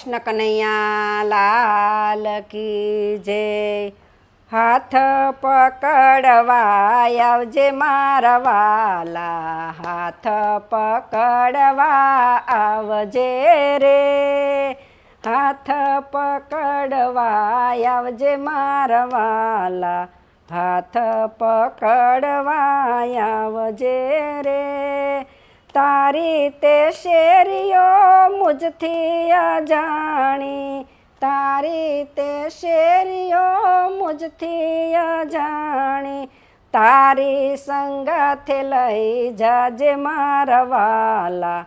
કૃષ્ણ કનૈયા લાલ કી જય। હાથ પકડવા આવજે મારા વાલા, હાથ પકડવા આવજે રે, હાથ પકડવા આવજે મારા વાલા, હાથ પકડવા આવજે રે। તારી તે શેરીઓ મુझથી અજાણી, તારી તે શેરીઓ મુझથી અજાણી, તારી સંગાથે લઈ જાજે મારા વાલા,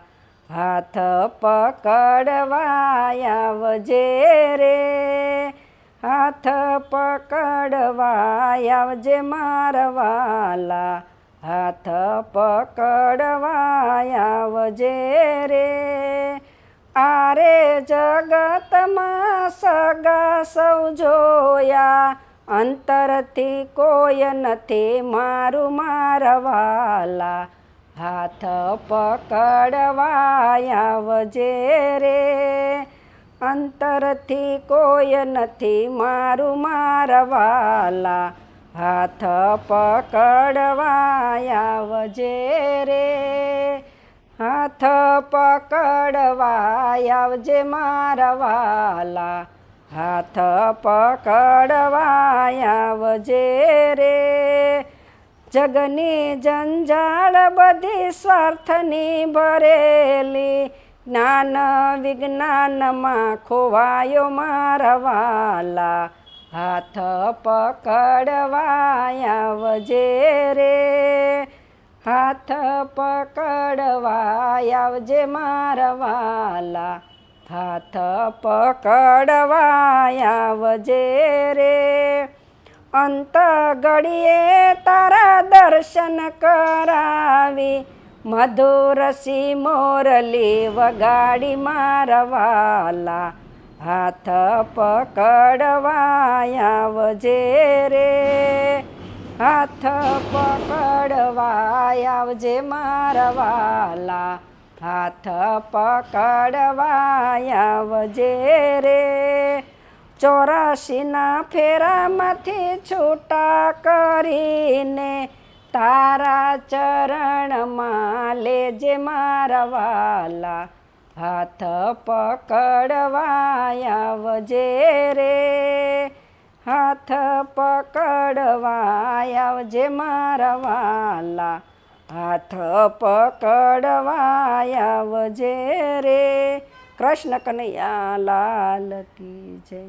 હાથ પકડવા આવજે રે, હાથ પકડવા આવજે મારા વાલા, હાથ પકડવા આવજે રે। આરે જગતમાં સગા સૌ જોયા, અંતરથી કોઈ નથી મારું મારા વાલા, હાથ પકડવા આવજે રે, અંતરથી કોઈ નથી મારું મારા વાલા, હાથ પકડવા આવજે રે, હાથ પકડવા આવજે મારા વાલા, હાથ પકડવા આવજે રે। જગની જંજાળ બધી સ્વાર્થની ભરેલી, જ્ઞાન વિજ્ઞાનમાં ખોવાયો મારા વાલા, હાથ પકડવા આવજે રે, હાથ પકડવા આવજે મારા વાલા, હાથ પકડવા આવજે રે। અંત ઘડીએ તારા દર્શન કરાવી, મધુરસી મોરલી વગાડી મારા વાલા, હાથ પકડવા આવજે રે, હાથ પકડવા આવજે મારા વાલા, હાથ પકડવા આવજે રે। 84ના ફેરામાંથી છૂટા કરીને, તારા ચરણમાં લેજે મારા વાલા, હાથ પકડવા આવજે રે, હાથ પકડવા આવજે મારા વાલા, હાથ પકડવા આવજે રે। કૃષ્ણ કનૈયા લાલ કી જય।